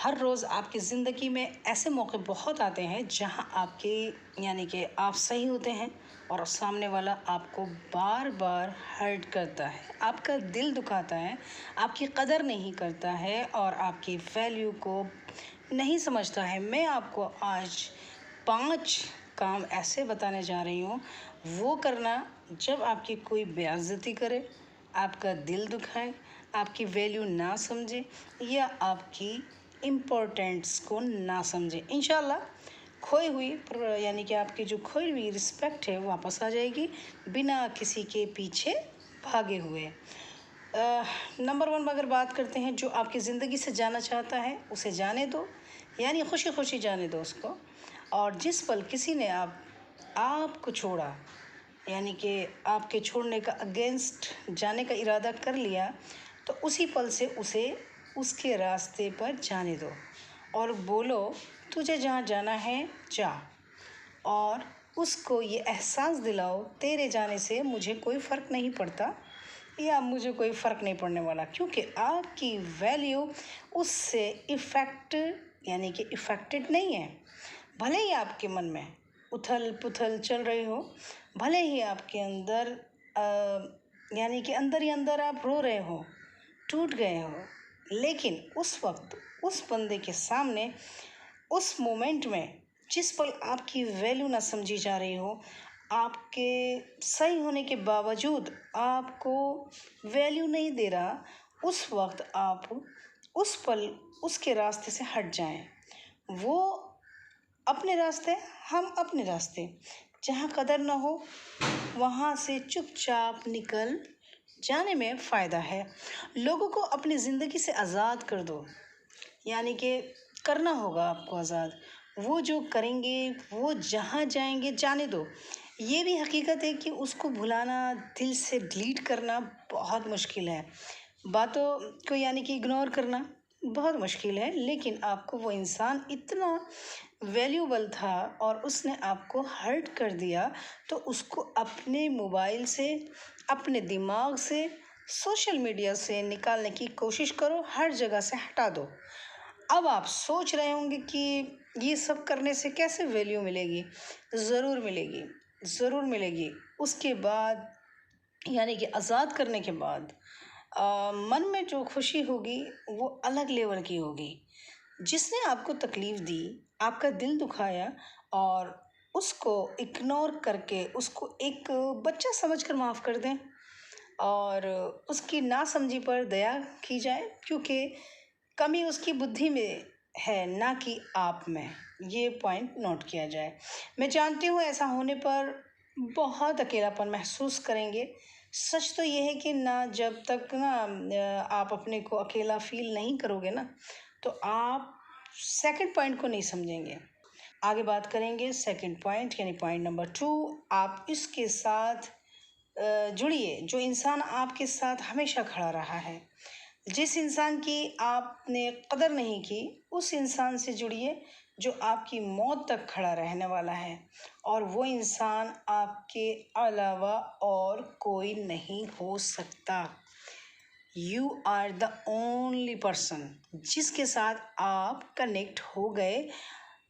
हर रोज़ आपकी ज़िंदगी में ऐसे मौके बहुत आते हैं जहां आपके यानी कि आप सही होते हैं और सामने वाला आपको बार बार हर्ट करता है, आपका दिल दुखाता है, आपकी कदर नहीं करता है और आपकी वैल्यू को नहीं समझता है। मैं आपको आज 5 काम ऐसे बताने जा रही हूँ, वो करना जब आपकी कोई बेइज्जती करे, आपका दिल दुखाए, आपकी वैल्यू ना समझे या आपकी इम्पोर्टेंट्स को ना समझे। इंशाल्लाह खोई हुई यानी कि आपकी जो खोई हुई रिस्पेक्ट है वापस आ जाएगी बिना किसी के पीछे भागे हुए। नंबर 1 अगर बात करते हैं, जो आपकी ज़िंदगी से जाना चाहता है उसे जाने दो, यानी खुशी खुशी जाने दो उसको। और जिस पल किसी ने आपको छोड़ा, यानी कि आपके छोड़ने का अगेंस्ट जाने का इरादा कर लिया, तो उसी पल से उसे उसके रास्ते पर जाने दो और बोलो तुझे जहाँ जाना है जा। और उसको ये एहसास दिलाओ तेरे जाने से मुझे कोई फ़र्क नहीं पड़ता या मुझे कोई फ़र्क नहीं पड़ने वाला, क्योंकि आपकी वैल्यू उससे यानी कि इफ़ेक्टेड नहीं है। भले ही आपके मन में उथल पुथल चल रही हो, भले ही आपके अंदर यानी कि अंदर ही अंदर आप रो रहे हो, टूट गए हो, लेकिन उस वक्त उस बंदे के सामने उस मोमेंट में जिस पल आपकी वैल्यू ना समझी जा रही हो, आपके सही होने के बावजूद आपको वैल्यू नहीं दे रहा, उस वक्त आप उस पल उसके रास्ते से हट जाएं। वो अपने रास्ते, हम अपने रास्ते। जहाँ कदर ना हो वहाँ से चुपचाप निकल जाने में फ़ायदा है। लोगों को अपनी ज़िंदगी से आज़ाद कर दो, यानी कि करना होगा आपको आज़ाद। वो जो करेंगे, वो जहाँ जाएंगे जाने दो। ये भी हकीकत है कि उसको भुलाना, दिल से डिलीट करना बहुत मुश्किल है। बातों को यानी कि इग्नोर करना बहुत मुश्किल है, लेकिन आपको वो इंसान इतना वैल्यूबल था और उसने आपको हर्ट कर दिया, तो उसको अपने मोबाइल से, अपने दिमाग से, सोशल मीडिया से निकालने की कोशिश करो, हर जगह से हटा दो। अब आप सोच रहे होंगे कि ये सब करने से कैसे वैल्यू मिलेगी। ज़रूर मिलेगी, ज़रूर मिलेगी। उसके बाद यानी कि आज़ाद करने के बाद मन में जो खुशी होगी वो अलग लेवल की होगी। जिसने आपको तकलीफ़ दी, आपका दिल दुखाया, और उसको इग्नोर करके उसको एक बच्चा समझकर माफ़ कर दें और उसकी नासमझी पर दया की जाए, क्योंकि कमी उसकी बुद्धि में है, ना कि आप में। ये पॉइंट नोट किया जाए। मैं जानती हूँ ऐसा होने पर बहुत अकेलापन महसूस करेंगे। सच तो ये है कि ना, जब तक ना आप अपने को अकेला फील नहीं करोगे ना, तो आप सेकंड पॉइंट को नहीं समझेंगे। आगे बात करेंगे सेकंड पॉइंट, यानी पॉइंट नंबर 2। आप इसके साथ जुड़िए जो इंसान आपके साथ हमेशा खड़ा रहा है। जिस इंसान की आपने कदर नहीं की, उस इंसान से जुड़िए जो आपकी मौत तक खड़ा रहने वाला है, और वो इंसान आपके अलावा और कोई नहीं हो सकता। You are the only person जिसके साथ आप कनेक्ट हो गए,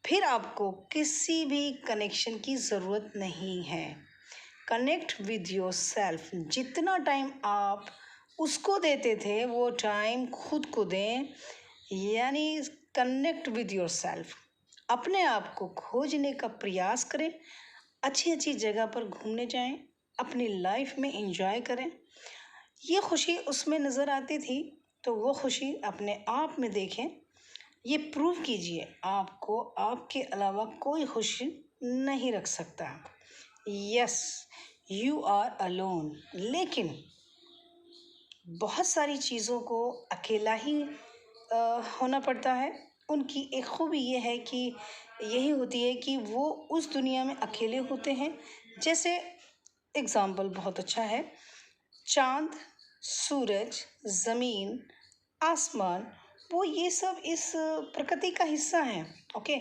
फिर आपको किसी भी कनेक्शन की ज़रूरत नहीं है। Connect with your self. जितना टाइम आप उसको देते थे वो टाइम खुद को दें, यानी कनेक्ट विद योर सेल्फ। अपने आप को खोजने का प्रयास करें, अच्छी अच्छी जगह पर घूमने जाएं, अपनी लाइफ में एंजॉय करें। ये खुशी उसमें नज़र आती थी तो वो खुशी अपने आप में देखें। ये प्रूव कीजिए आपको आपके अलावा कोई खुशी नहीं रख सकता। Yes, you are alone. लेकिन बहुत सारी चीज़ों को अकेला ही होना पड़ता है। उनकी एक खूबी ये है कि यही होती है कि वो उस दुनिया में अकेले होते हैं। जैसे एग्ज़ाम्पल बहुत अच्छा है, चाँद, सूरज, ज़मीन, आसमान, वो ये सब इस प्रकृति का हिस्सा हैं। ओके,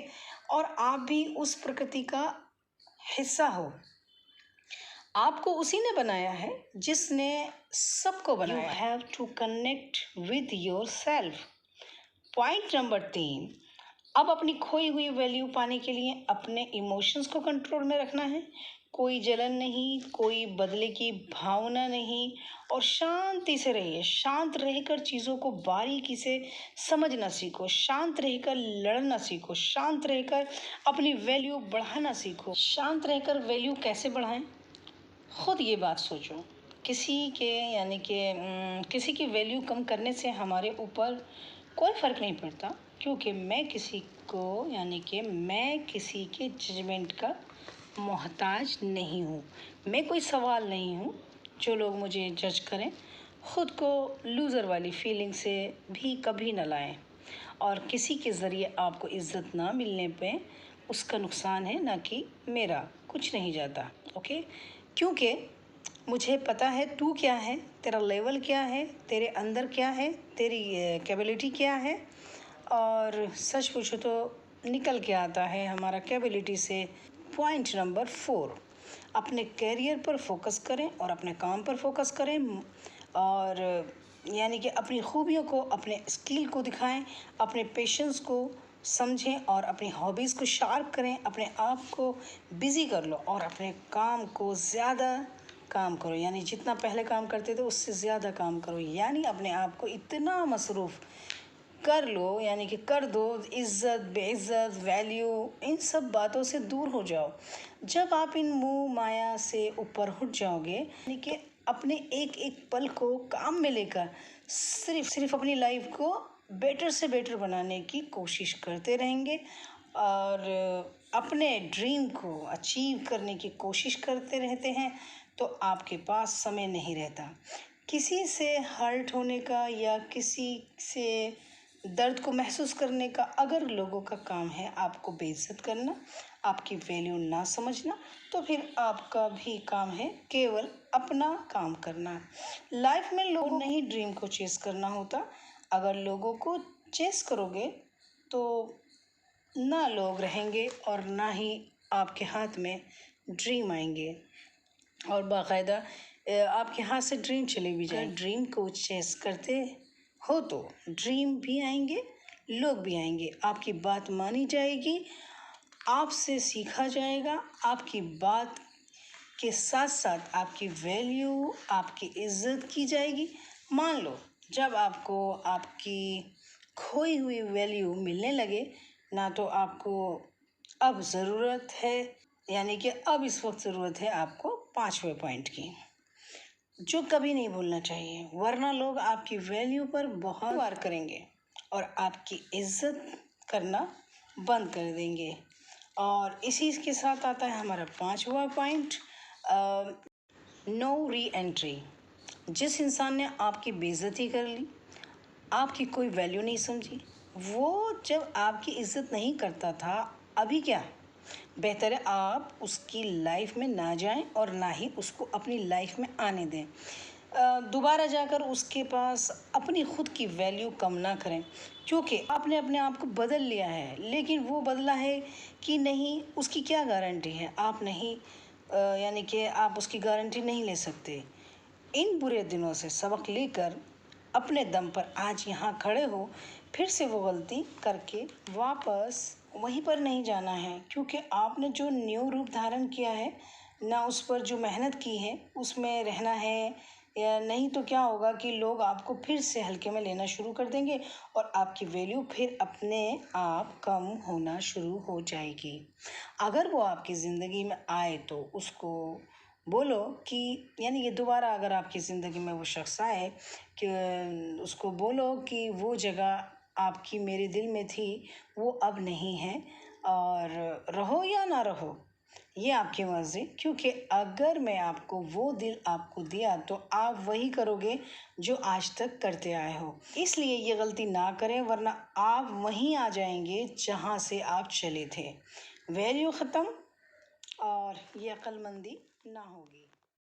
और आप भी उस प्रकृति का हिस्सा हो। आपको उसी ने बनाया है जिसने सबको बनाया। You have to connect with yourself. Point number 3, अब अपनी खोई हुई वैल्यू पाने के लिए अपने इमोशंस को कंट्रोल में रखना है। कोई जलन नहीं, कोई बदले की भावना नहीं, और शांति से रहिए। शांत रहकर चीज़ों को बारीकी से समझना सीखो, शांत रहकर लड़ना सीखो, शांत रहकर अपनी वैल्यू बढ़ाना सीखो। शांत रहकर वैल्यू कैसे बढ़ाएं, खुद ये बात सोचो। किसी की वैल्यू कम करने से हमारे ऊपर कोई फ़र्क नहीं पड़ता, क्योंकि मैं किसी के जजमेंट का मोहताज नहीं हूँ। मैं कोई सवाल नहीं हूँ जो लोग मुझे जज करें। खुद को लूज़र वाली फीलिंग से भी कभी न लाएं, और किसी के ज़रिए आपको इज़्ज़त ना मिलने पे उसका नुकसान है, ना कि मेरा। कुछ नहीं जाता, ओके? क्योंकि मुझे पता है तू क्या है, तेरा लेवल क्या है, तेरे अंदर क्या है, तेरी कैपेबिलिटी क्या है। और सच पूछो तो निकल के आता है हमारा कैपेबिलिटी से। पॉइंट नंबर 4, अपने करियर पर फोकस करें और अपने काम पर फोकस करें, और अपनी खूबियों को, अपने स्किल को दिखाएं, अपने पेशेंस को समझें और अपनी हॉबीज़ को शार्प करें। अपने आप को बिज़ी कर लो और अपने काम को ज़्यादा काम करो, जितना पहले काम करते थे उससे ज़्यादा काम करो। अपने आप को इतना मसरूफ़ कर लो, कर दो। इज़्ज़त, बेइज़्ज़त, वैल्यू, इन सब बातों से दूर हो जाओ। जब आप इन मोह माया से ऊपर उठ जाओगे, अपने एक एक पल को काम में लेकर सिर्फ अपनी लाइफ को बेटर से बेटर बनाने की कोशिश करते रहेंगे और अपने ड्रीम को अचीव करने की कोशिश करते रहते हैं, तो आपके पास समय नहीं रहता किसी से हर्ट होने का या किसी से दर्द को महसूस करने का। अगर लोगों का काम है आपको बेइज्जत करना, आपकी वैल्यू ना समझना, तो फिर आपका भी काम है केवल अपना काम करना। लाइफ में लोग नहीं ड्रीम को चेस करना होता। अगर लोगों को चेस करोगे तो ना लोग रहेंगे और ना ही आपके हाथ में ड्रीम आएंगे, और बाकायदा आपके हाथ से ड्रीम चले भी जाए। ड्रीम को चेस करते हो तो ड्रीम भी आएंगे, लोग भी आएंगे, आपकी बात मानी जाएगी, आपसे सीखा जाएगा, आपकी बात के साथ साथ आपकी वैल्यू, आपकी इज्जत की जाएगी। मान लो जब आपको आपकी खोई हुई वैल्यू मिलने लगे ना, तो आपको अब ज़रूरत है, अब इस वक्त ज़रूरत है आपको 5वें पॉइंट की, जो कभी नहीं भूलना चाहिए, वरना लोग आपकी वैल्यू पर बहुत वार करेंगे और आपकी इज्जत करना बंद कर देंगे। और इसी के साथ आता है हमारा 5वां पॉइंट, नो री एंट्री। जिस इंसान ने आपकी बेइज्जती कर ली, आपकी कोई वैल्यू नहीं समझी, वो जब आपकी इज्जत नहीं करता था, अभी क्या, बेहतर है आप उसकी लाइफ में ना जाएं और ना ही उसको अपनी लाइफ में आने दें। दोबारा जाकर उसके पास अपनी खुद की वैल्यू कम ना करें, क्योंकि आपने अपने आप को बदल लिया है, लेकिन वो बदला है कि नहीं उसकी क्या गारंटी है। आप नहीं आप उसकी गारंटी नहीं ले सकते। इन बुरे दिनों से सबक लेकर अपने दम पर आज यहाँ खड़े हो, फिर से वो गलती करके वापस वहीं पर नहीं जाना है, क्योंकि आपने जो न्यू रूप धारण किया है ना, उस पर जो मेहनत की है उसमें रहना है, या नहीं तो क्या होगा कि लोग आपको फिर से हल्के में लेना शुरू कर देंगे और आपकी वैल्यू फिर अपने आप कम होना शुरू हो जाएगी। अगर वो आपकी ज़िंदगी में आए तो उसको बोलो कि ये दोबारा अगर आपकी ज़िंदगी में वो शख्स आए, कि उसको बोलो कि वो जगह आपकी मेरे दिल में थी, वो अब नहीं है, और रहो या ना रहो ये आपकी मर्ज़ी। क्योंकि अगर मैं आपको वो दिल आपको दिया तो आप वही करोगे जो आज तक करते आए हो। इसलिए ये गलती ना करें, वरना आप वहीं आ जाएंगे जहाँ से आप चले थे। वैल्यू ख़त्म और ये अक्लमंदी ना होगी।